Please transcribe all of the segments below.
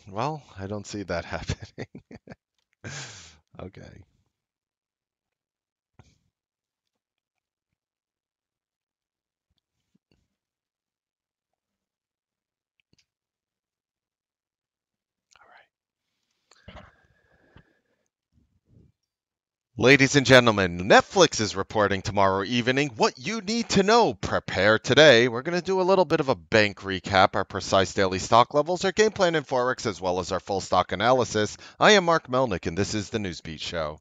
Well, I don't see that happening. Okay. Ladies and gentlemen, Netflix is reporting tomorrow evening what you need to know. Prepare today. We're going to do a little bit of a bank recap, our precise daily stock levels, our game plan in Forex, as well as our full stock analysis. I am Mark Melnick, and this is the Newsbeat Show.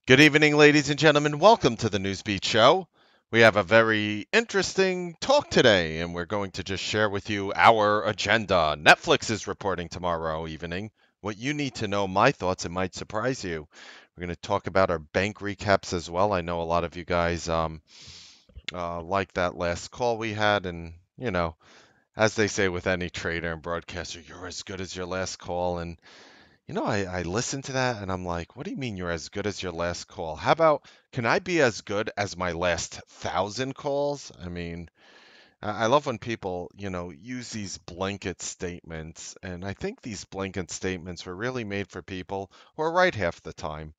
Good evening, ladies and gentlemen. Welcome to the Newsbeat Show. We have a very interesting talk today, and we're going to just share with you our agenda. Netflix is reporting tomorrow evening. What you need to know, my thoughts, it might surprise you. We're going to talk about our bank recaps as well. I know a lot of you guys like that last call we had, and as they say with any trader and broadcaster, you're as good as your last call. And I listen to that and I'm like, what do you mean you're as good as your last call? How about, can I be as good as my last 1,000 calls? I mean, I love when people, use these blanket statements. And I think these blanket statements were really made for people who are right half the time.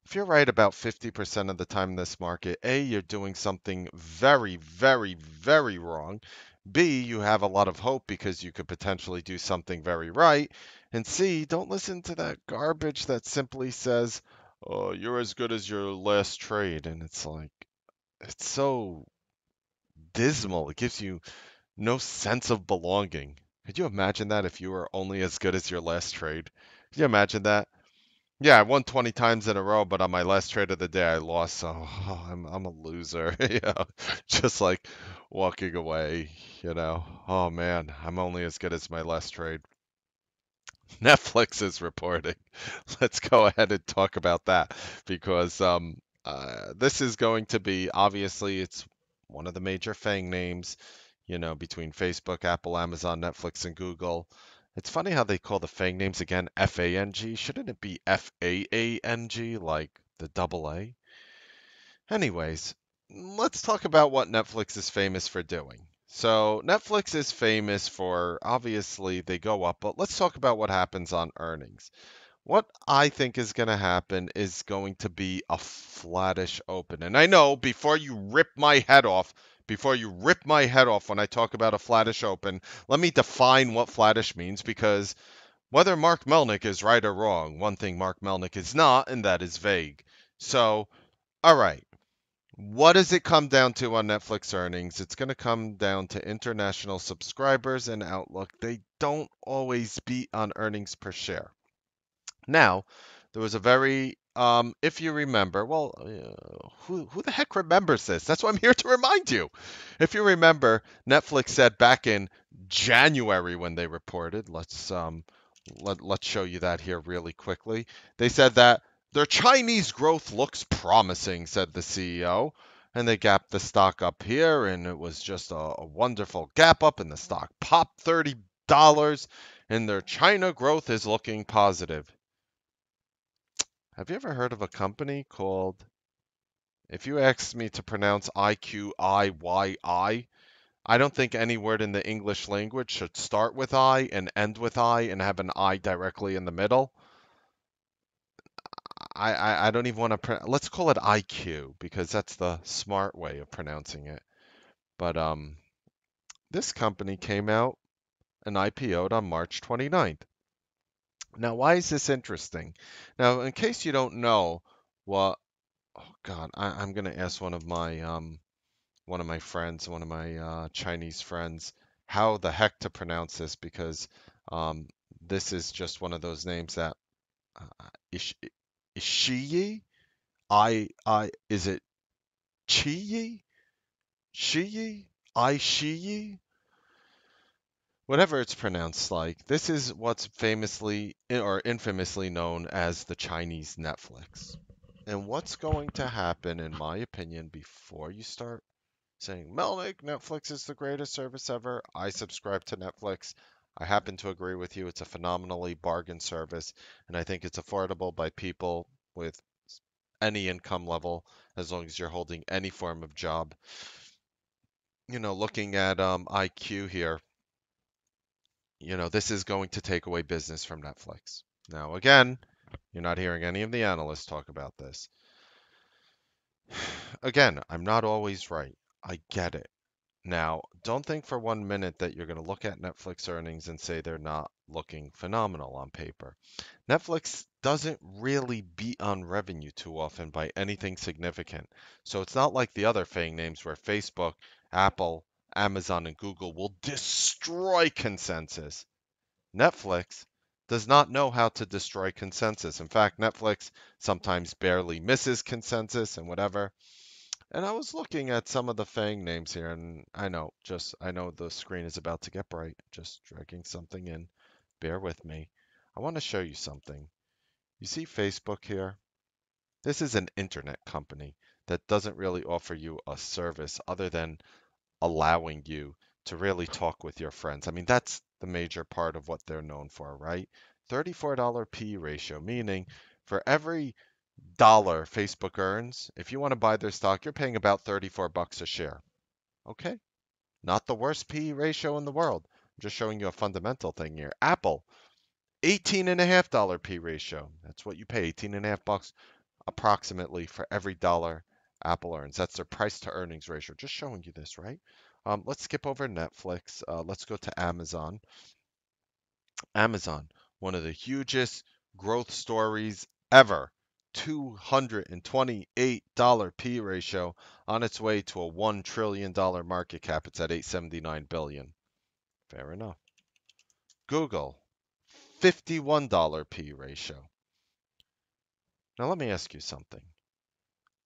If you're right about 50% of the time in this market, A, you're doing something very, very, very wrong. B, you have a lot of hope because you could potentially do something very right. And C, don't listen to that garbage that simply says, oh, you're as good as your last trade. And it's like, it's so dismal. It gives you no sense of belonging. Could you imagine that if you were only as good as your last trade? Could you imagine that? Yeah, I won 20 times in a row, but on my last trade of the day, I lost. So I'm a loser. Just like walking away. Oh man, I'm only as good as my last trade. Netflix is reporting. Let's go ahead and talk about that because this is going to be obviously it's one of the major FANG names, between Facebook, Apple, Amazon, Netflix, and Google. It's funny how they call the FANG names again FANG. Shouldn't it be FAANG like the double A? Anyways, let's talk about what Netflix is famous for doing. So, Netflix is famous for obviously they go up, but let's talk about what happens on earnings. What I think is going to happen is going to be a flattish open. And I know before you rip my head off when I talk about a flattish open, let me define what flattish means because whether Mark Melnick is right or wrong, one thing Mark Melnick is not, and that is vague. So, all right. What does it come down to on Netflix earnings? It's going to come down to international subscribers and outlook. They don't always beat on earnings per share. Now, there was a very, if you remember, well, who the heck remembers this? That's why I'm here to remind you. If you remember, Netflix said back in January when they reported, let's show you that here really quickly. They said that their Chinese growth looks promising, said the CEO. And they gapped the stock up here, and it was just a wonderful gap up, and the stock popped $30, and their China growth is looking positive. Have you ever heard of a company called, if you asked me to pronounce IQIYI, I don't think any word in the English language should start with I and end with I and have an I directly in the middle. I don't even want to, let's call it IQ because that's the smart way of pronouncing it. But this company came out and IPO'd on March 29th. Now, why is this interesting? Now, in case you don't know what, oh God, I'm gonna ask one of my friends, one of my Chinese friends, how the heck to pronounce this because um, this is just one of those names that Ish, Ishiyi? Is it Chiyi? Shiyi? I Shiyi? Whatever it's pronounced like. This is what's famously or infamously known as the Chinese Netflix. And what's going to happen, in my opinion, before you start saying, Melnick, Netflix is the greatest service ever. I subscribe to Netflix. I happen to agree with you. It's a phenomenally bargain service, and I think it's affordable by people with any income level as long as you're holding any form of job. Looking at IQ here, this is going to take away business from Netflix. Now, again, you're not hearing any of the analysts talk about this. Again, I'm not always right. I get it. Now, don't think for 1 minute that you're going to look at Netflix earnings and say they're not looking phenomenal on paper. Netflix doesn't really beat on revenue too often by anything significant. So it's not like the other FANG names where Facebook, Apple, Amazon, and Google will destroy consensus. Netflix does not know how to destroy consensus. In fact, Netflix sometimes barely misses consensus and whatever. And I was looking at some of the FANG names here, and I know the screen is about to get bright. Just dragging something in. Bear with me. I want to show you something. You see Facebook here? This is an internet company that doesn't really offer you a service other than allowing you to really talk with your friends. I mean, that's the major part of what they're known for, right? $34 P ratio, meaning for every dollar Facebook earns, if you want to buy their stock, you're paying about 34 bucks a share. Okay? Not the worst P ratio in the world. I'm just showing you a fundamental thing here. Apple, $18.50 P ratio. That's what you pay, 18.5 bucks approximately for every dollar Apple earns. That's their price to earnings ratio. Just showing you this, right? Let's skip over Netflix. Let's go to Amazon. Amazon, one of the hugest growth stories ever. $228 P ratio on its way to a $1 trillion market cap. It's at 879 billion. Fair enough. Google, $51 P ratio. Now let me ask you something.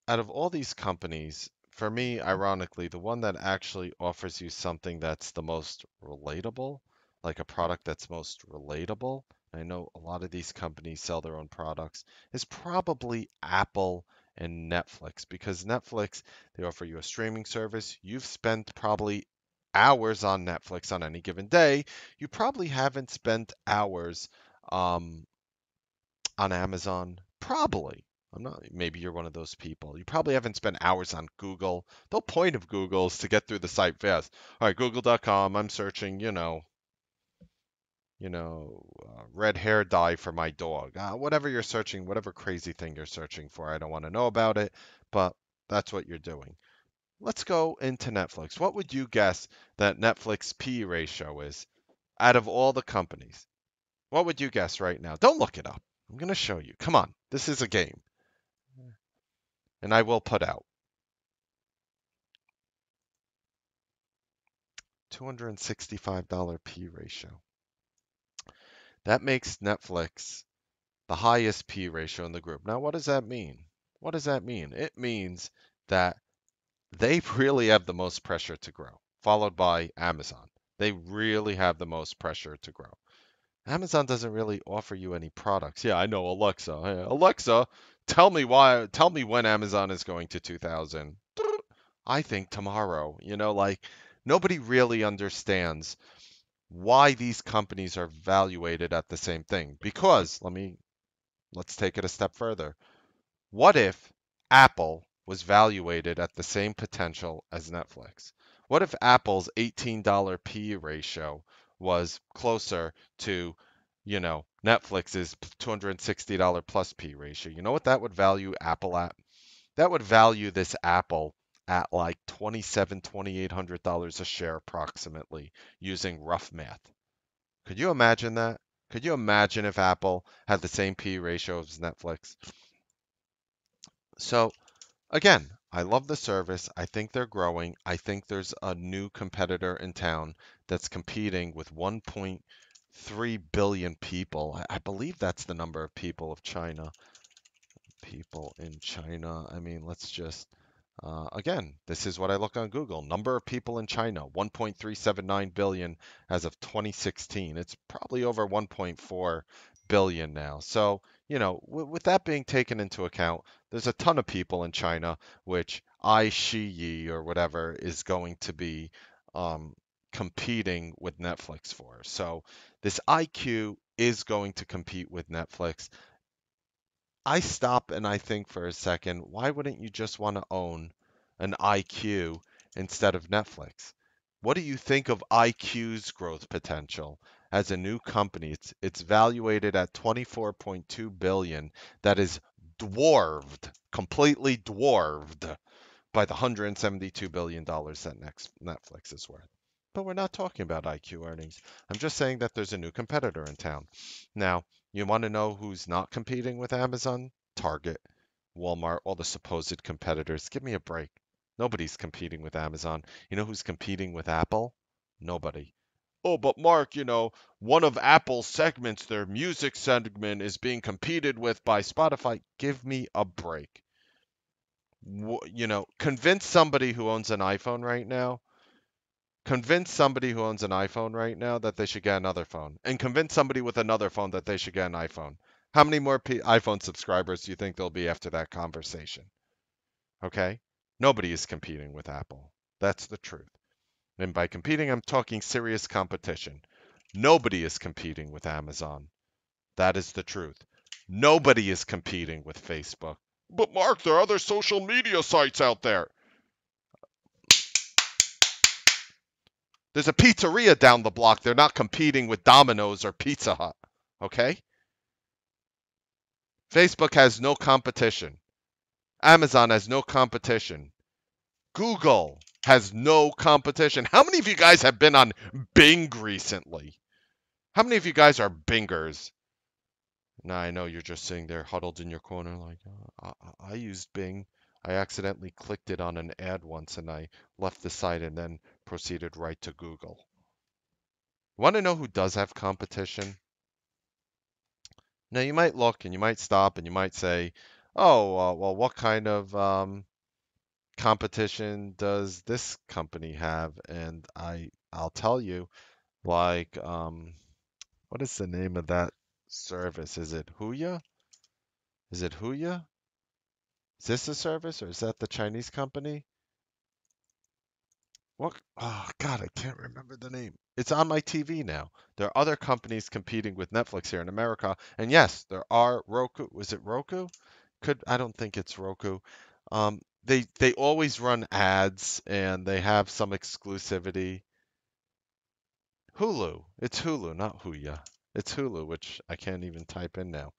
Out of all these companies, for me, ironically, the one that actually offers you something that's the most relatable, like a product that's most relatable, I know a lot of these companies sell their own products, is probably Apple and Netflix. Because Netflix, they offer you a streaming service. You've spent probably hours on Netflix on any given day. You probably haven't spent hours um, on Amazon? Probably. I'm not, maybe you're one of those people. You probably haven't spent hours on Google. The whole point of Google is to get through the site fast. All right, google.com, I'm searching, red hair dye for my dog. Whatever you're searching, whatever crazy thing you're searching for, I don't want to know about it, but that's what you're doing. Let's go into Netflix. What would you guess that Netflix P ratio is out of all the companies? What would you guess right now? Don't look it up. I'm going to show you. Come on. This is a game. And I will put out $265 P ratio. That makes Netflix the highest P ratio in the group. Now, what does that mean? What does that mean? It means that they really have the most pressure to grow, followed by Amazon. They really have the most pressure to grow. Amazon doesn't really offer you any products. Yeah, I know Alexa. Hey, Alexa, tell me when Amazon is going to 2000. I think tomorrow. Like nobody really understands why these companies are valuated at the same thing. Because let's take it a step further. What if Apple was valuated at the same potential as Netflix? What if Apple's $18 P ratio was closer to, Netflix's $260 plus P ratio? You know what that would value Apple at? That would value this Apple at like $2,800 a share approximately using rough math. Could you imagine that? Could you imagine if Apple had the same P ratio as Netflix? So again, I love the service. I think they're growing. I think there's a new competitor in town that's competing with 1.3 billion people. I believe that's the number of people of China. People in China. I mean, let's just, again, this is what I look on Google. Number of people in China, 1.379 billion as of 2016. It's probably over 1.4 billion now. So, with that being taken into account, there's a ton of people in China, which HUYA or whatever is going to be um, competing with Netflix for. So this IQ is going to compete with Netflix. I stop and I think for a second, why wouldn't you just want to own an IQ instead of Netflix? What do you think of IQ's growth potential as a new company? It's valuated at 24.2 billion. That is dwarfed, completely dwarfed by the $172 billion that Netflix is worth. But we're not talking about IQ earnings. I'm just saying that there's a new competitor in town. Now, you want to know who's not competing with Amazon? Target, Walmart, all the supposed competitors. Give me a break. Nobody's competing with Amazon. You know who's competing with Apple? Nobody. Oh, but Mark, one of Apple's segments, their music segment, is being competed with by Spotify. Give me a break. Convince somebody who owns an iPhone right now. Convince somebody who owns an iPhone right now that they should get another phone, and convince somebody with another phone that they should get an iPhone. How many more iPhone subscribers do you think there'll be after that conversation? Okay? Nobody is competing with Apple. That's the truth. And by competing, I'm talking serious competition. Nobody is competing with Amazon. That is the truth. Nobody is competing with Facebook. But Mark, there are other social media sites out there. There's a pizzeria down the block. They're not competing with Domino's or Pizza Hut. Okay? Facebook has no competition. Amazon has no competition. Google has no competition. How many of you guys have been on Bing recently? How many of you guys are Bingers? Now, I know you're just sitting there huddled in your corner like, I used Bing. I accidentally clicked it on an ad once and I left the site and then proceeded right to Google. Want to know who does have competition? Now, you might look and you might stop and you might say, oh, well, what kind of competition does this company have? And I'll tell you, like, what is the name of that service? Is it HUYA? Is it HUYA? Is this a service or is that the Chinese company? What? Oh, God, I can't remember the name. It's on my TV now. There are other companies competing with Netflix here in America. And yes, there are Roku. Was it Roku? I don't think it's Roku. They always run ads and they have some exclusivity. Hulu. It's Hulu, not Huya. It's Hulu, which I can't even type in now.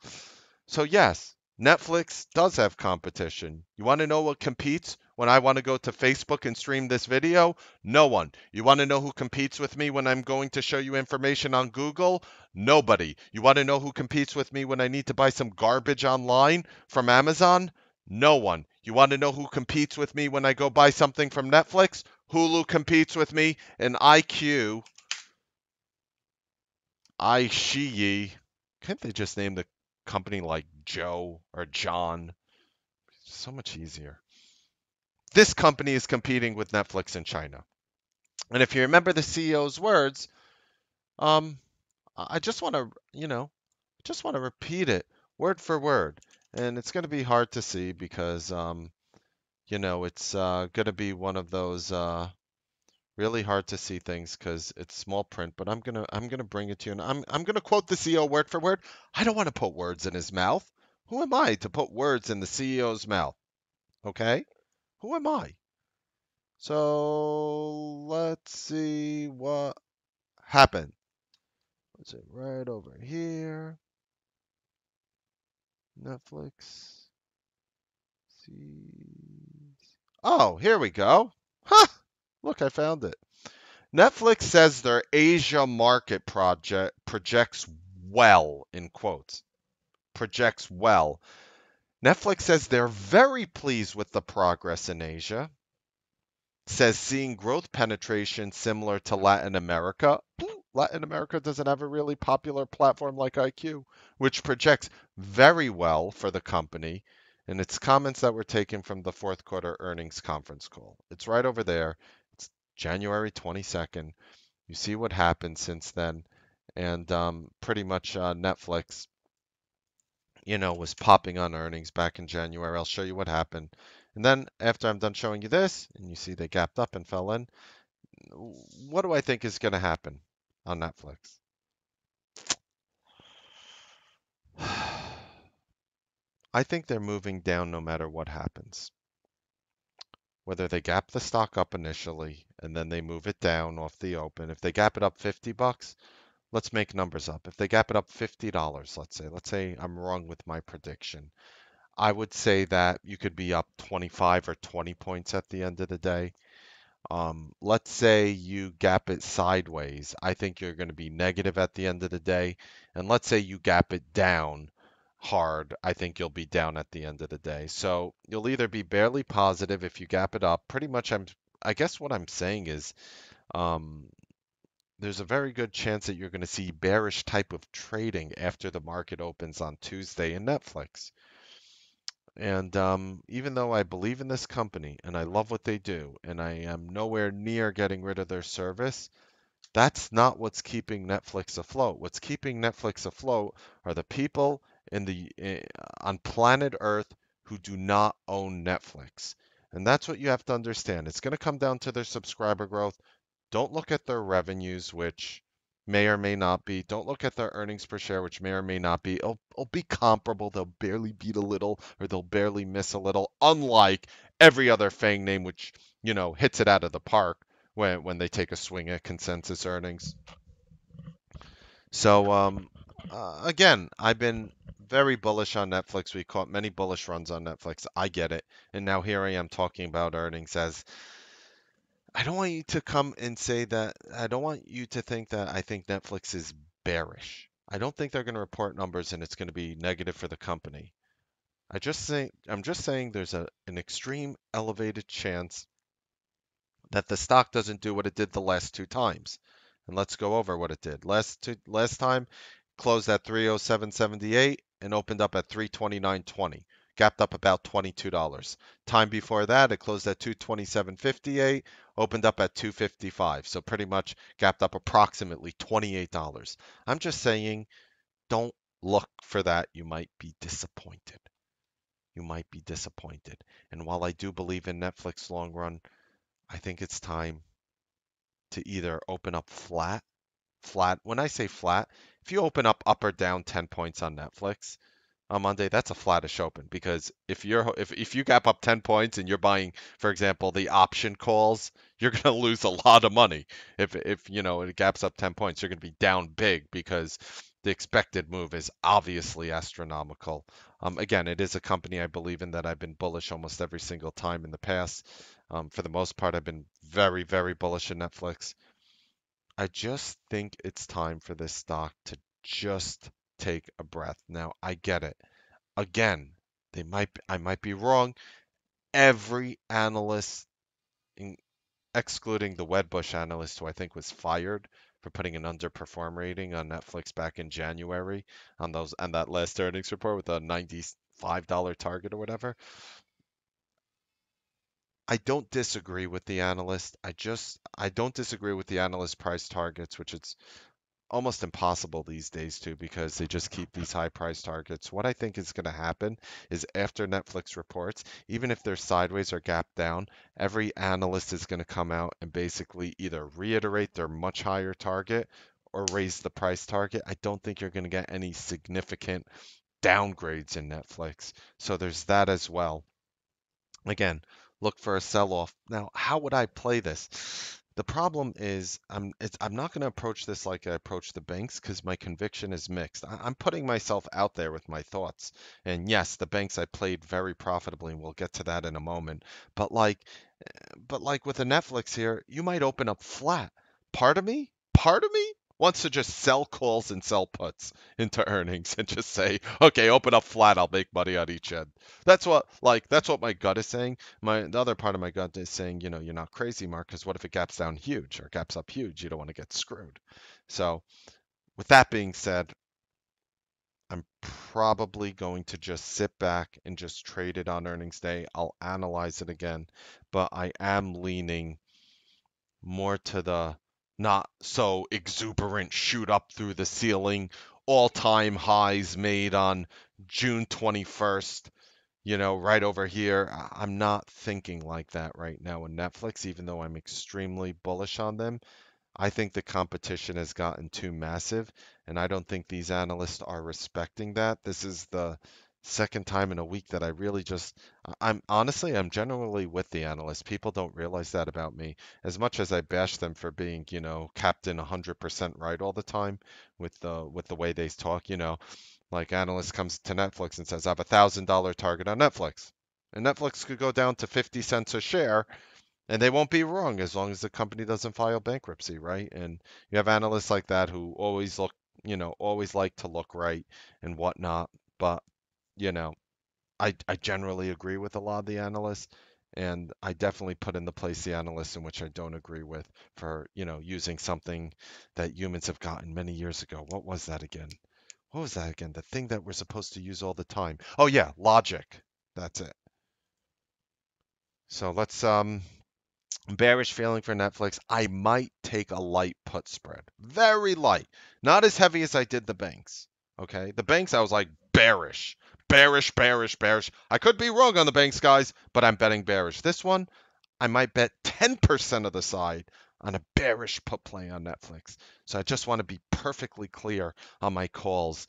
So yes, Netflix does have competition. You want to know what competes when I want to go to Facebook and stream this video? No one. You want to know who competes with me when I'm going to show you information on Google? Nobody. You want to know who competes with me when I need to buy some garbage online from Amazon? No one. You want to know who competes with me when I go buy something from Netflix? Hulu competes with me, and IQYE. Can't they just name the company like Joe or John? So much easier. This company is competing with Netflix in China. And if you remember the CEO's words, um, I just want to, just want to repeat it word for word. And it's going to be hard to see because, it's going to be one of those really hard to see things because it's small print. But I'm gonna bring it to you, and I'm gonna quote the CEO word for word. I don't want to put words in his mouth. Who am I to put words in the CEO's mouth? Okay, who am I? So let's see what happened. Is it right over here? Netflix. Oh, here we go. Huh! Look, I found it. Netflix says their Asia market project projects well, in quotes. Projects well. Netflix says they're very pleased with the progress in Asia. Says seeing growth penetration similar to Latin America. Latin America doesn't have a really popular platform like IQ, which projects very well for the company. And it's comments that were taken from the fourth quarter earnings conference call. It's right over there. It's January 22nd. You see what happened since then. And pretty much Netflix, was popping on earnings back in January. I'll show you what happened. And then after I'm done showing you this, and you see they gapped up and fell in, what do I think is going to happen on Netflix? I think they're moving down no matter what happens. Whether they gap the stock up initially and then they move it down off the open. If they gap it up 50 bucks, let's make numbers up. If they gap it up $50, let's say I'm wrong with my prediction. I would say that you could be up 25 or 20 points at the end of the day. Let's say you gap it sideways. I think you're going to be negative at the end of the day. And let's say you gap it down hard. I think you'll be down at the end of the day. So you'll either be barely positive if you gap it up. Pretty much, I guess what I'm saying is, um, there's a very good chance that you're going to see bearish type of trading after the market opens on Tuesday in Netflix. And even though I believe in this company and I love what they do, and I am nowhere near getting rid of their service, that's not what's keeping Netflix afloat. What's keeping Netflix afloat are the people on planet Earth who do not own Netflix. And that's what you have to understand. It's going to come down to their subscriber growth. Don't look at their revenues, which may or may not be. Don't look at their earnings per share, which may or may not be. It'll be comparable. They'll barely beat a little or they'll barely miss a little, unlike every other FANG name, which, hits it out of the park when they take a swing at consensus earnings. So, again, I've been very bullish on Netflix. We caught many bullish runs on Netflix. I get it. And now here I am talking about earnings as I don't want you to come and say that. I don't want you to think that I think Netflix is bearish. I don't think they're going to report numbers and it's going to be negative for the company. I'm just saying there's an extreme elevated chance that the stock doesn't do what it did the last two times. And let's go over what it did. Last time closed at 307.78 and opened up at 329.20. Gapped up about $22. Time before that, it closed at 227.58, opened up at 255. So pretty much gapped up approximately $28. I'm just saying, don't look for that. You might be disappointed. You might be disappointed. And while I do believe in Netflix long run, I think it's time to either open up flat. When I say flat, if you open up or down 10 points on Netflix on Monday, that's a flattish open because if you gap up 10 points and you're buying, for example, the option calls, you're going to lose a lot of money. If it gaps up 10 points, you're going to be down big because the expected move is obviously astronomical. Again, it is a company I believe in that I've been bullish almost every single time in the past. For the most part, I've been very, very bullish in Netflix. I just think it's time for this stock to just take a breath. Now, I get it. Again, I might be wrong. Every analyst, excluding the Wedbush analyst, who I think was fired for putting an underperform rating on Netflix back in January on that last earnings report with a $95 target or whatever. I don't disagree with the analyst. I don't disagree with the analyst price targets, which it's almost impossible these days too because they just keep these high price targets. What I think is going to happen is after Netflix reports, even if they're sideways or gap down, every analyst is going to come out and basically either reiterate their much higher target or raise the price target. I don't think you're going to get any significant downgrades in Netflix. So there's that as well. Again, look for a sell-off. Now, how would I play this? The problem is I'm not going to approach this like I approach the banks because my conviction is mixed. I'm putting myself out there with my thoughts. And yes, the banks I played very profitably, and we'll get to that in a moment. But like with the Netflix here, you might open up flat. Part of me wants to just sell calls and sell puts into earnings and just say, okay, open up flat, I'll make money on each end. That's what my gut is saying. The other part of my gut is saying, you're not crazy, Mark, because what if it gaps down huge or gaps up huge? You don't want to get screwed. So with that being said, I'm probably going to just sit back and just trade it on earnings day. I'll analyze it again, but I am leaning more to the not so exuberant shoot up through the ceiling, all-time highs made on June 21st. right over here. I'm not thinking like that right now in Netflix, even though I'm extremely bullish on them. I think the competition has gotten too massive, and I don't think these analysts are respecting that. This is the second time in a week that I really just, I'm honestly, I'm generally with the analysts. People don't realize that about me. As much as I bash them for being, Captain 100% right all the time with the way they talk, like analyst comes to Netflix and says, I have $1,000 target on Netflix. And Netflix could go down to 50 cents a share, and they won't be wrong as long as the company doesn't file bankruptcy, right? And you have analysts like that who always look, always like to look right and whatnot. But, you know, I generally agree with a lot of the analysts. And I definitely put in the place the analysts in which I don't agree with for, using something that humans have gotten many years ago. What was that again? What was that again? The thing that we're supposed to use all the time. Oh yeah, logic. That's it. So let's bearish feeling for Netflix. I might take a light put spread. Very light. Not as heavy as I did the banks. Okay? The banks I was like bearish. Bearish, bearish, bearish. I could be wrong on the banks, guys, but I'm betting bearish. This one, I might bet 10% of the side on a bearish put play on Netflix. So I just want to be perfectly clear on my calls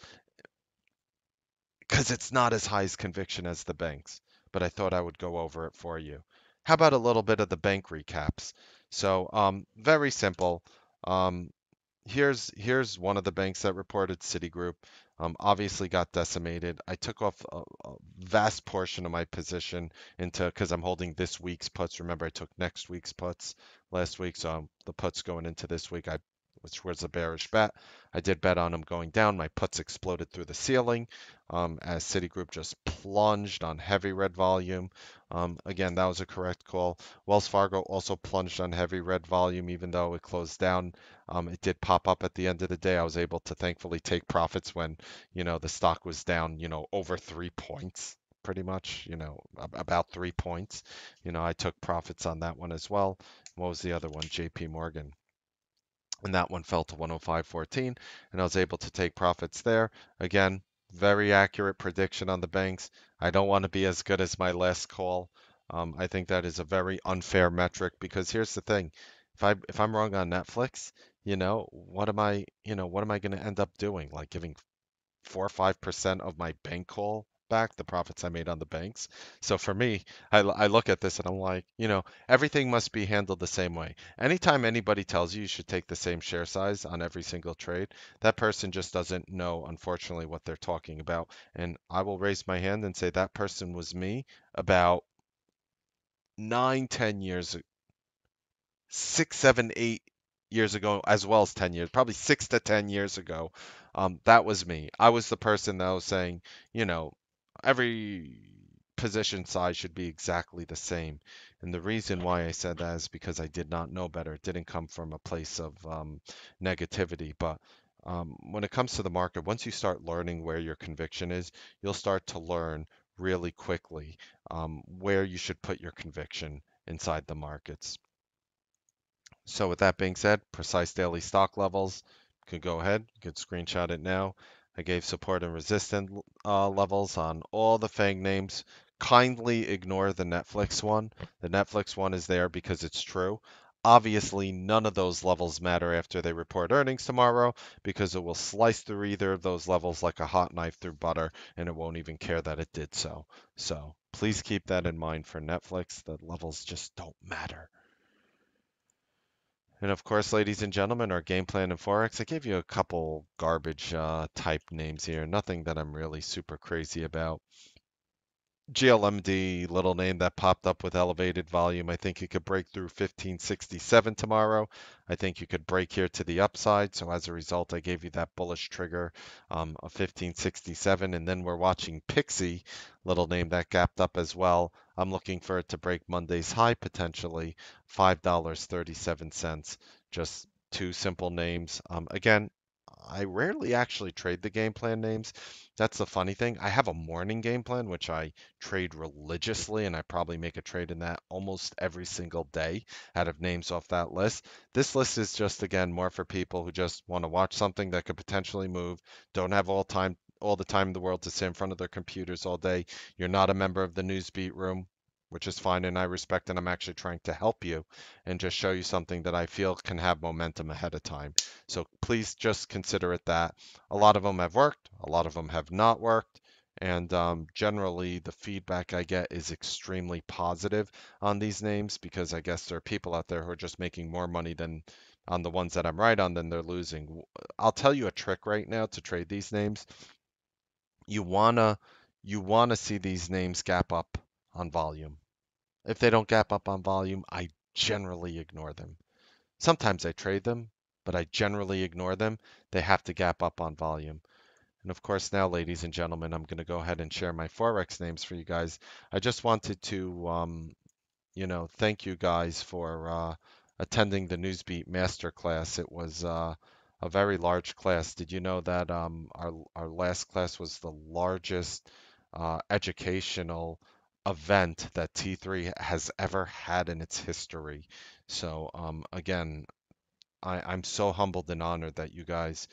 because it's not as high as conviction as the banks, but I thought I would go over it for you. How about a little bit of the bank recaps? So, very simple. Um, here's one of the banks that reported, Citigroup. Obviously got decimated. I took off a vast portion of my position into because I'm holding this week's puts. Remember, I took next week's puts last week, so the puts going into this week, which was a bearish bet. I did bet on them going down. My puts exploded through the ceiling as Citigroup just plunged on heavy red volume. Again, that was a correct call. Wells Fargo also plunged on heavy red volume, even though it closed down. It did pop up at the end of the day. I was able to thankfully take profits when, the stock was down, over 3 points, pretty much, about 3 points. I took profits on that one as well. What was the other one? JP Morgan. And that one fell to 105.14, and I was able to take profits there. Again, very accurate prediction on the banks. I don't want to be as good as my last call. I think that is a very unfair metric because here's the thing: if I'm wrong on Netflix, what am I going to end up doing? Like giving 4 or 5% of my bank call back, the profits I made on the banks. So for me, I look at this and I'm like, everything must be handled the same way. Anytime anybody tells you you should take the same share size on every single trade, that person just doesn't know, unfortunately, what they're talking about. And I will raise my hand and say that person was me about 9, 10 years 6, 7, 8 years ago, as well as 10 years, probably 6 to 10 years ago. That was me. I was the person that was saying, you know, every position size should be exactly the same. And the reason why I said that is because I did not know better. It didn't come from a place of negativity. But when it comes to the market, once you start learning where your conviction is, you'll start to learn really quickly where you should put your conviction inside the markets. So with that being said, precise daily stock levels, you could go ahead, you could screenshot it now. I gave support and resistance levels on all the FANG names. Kindly ignore the Netflix one. The Netflix one is there because it's true. Obviously, none of those levels matter after they report earnings tomorrow because it will slice through either of those levels like a hot knife through butter and it won't even care that it did so. So please keep that in mind for Netflix. The levels just don't matter. And of course, ladies and gentlemen, our game plan in Forex, I gave you a couple garbage type names here, nothing that I'm really super crazy about. GLMD, little name that popped up with elevated volume. I think you could break through 1567 tomorrow. I think you could break here to the upside. So as a result, I gave you that bullish trigger of 1567. And then we're watching Pixie, little name that gapped up as well. I'm looking for it to break Monday's high potentially, $5.37. Just two simple names. Again, I rarely actually trade the game plan names. That's the funny thing. I have a morning game plan, which I trade religiously, and I probably make a trade in that almost every single day out of names off that list. This list is just, again, more for people who just want to watch something that could potentially move, don't have all time. all the time in the world to sit in front of their computers all day. You're not a member of the Newsbeat room, which is fine and I respect, and I'm actually trying to help you and just show you something that I feel can have momentum ahead of time. So please just consider it that. A lot of them have worked, a lot of them have not worked. And generally, the feedback I get is extremely positive on these names because I guess there are people out there who are just making more money than on the ones that I'm right on than they're losing. I'll tell you a trick right now to trade these names. You wanna you wanna see these names gap up on volume. If they don't gap up on volume, I generally ignore them. Sometimes I trade them, but I generally ignore them. They have to gap up on volume. And of course, now, ladies and gentlemen, I'm going to go ahead and share my Forex names for you guys. I just wanted to, thank you guys for attending the Newsbeat Masterclass. It was a very large class. Did you know that our last class was the largest educational event that T3 has ever had in its history? So again, I'm so humbled and honored that you guys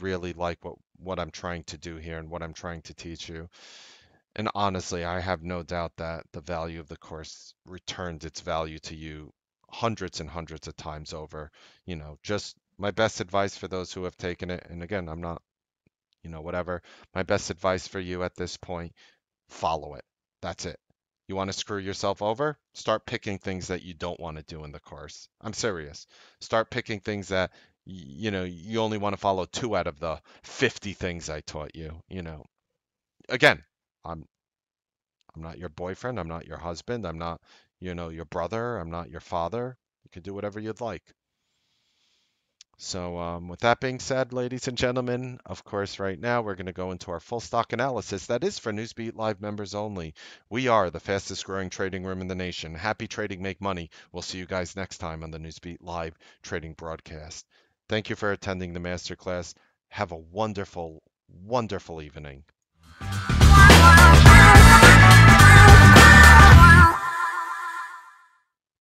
really like what I'm trying to do here and what I'm trying to teach you. And honestly, I have no doubt that the value of the course returns its value to you hundreds and hundreds of times over. Just my best advice for those who have taken it, and again, I'm not, whatever. My best advice for you at this point, follow it. That's it. You want to screw yourself over? Start picking things that you don't want to do in the course. I'm serious. Start picking things that you only want to follow 2 out of the 50 things I taught you. Again, I'm I'm not your boyfriend, I'm not your husband, I'm not, your brother, I'm not your father. You can do whatever you'd like. So, with that being said, ladies and gentlemen, of course, right now we're going to go into our full stock analysis. That is for Newsbeat Live members only. We are the fastest growing trading room in the nation. Happy trading, make money. We'll see you guys next time on the Newsbeat Live trading broadcast. Thank you for attending the masterclass. Have a wonderful, wonderful evening.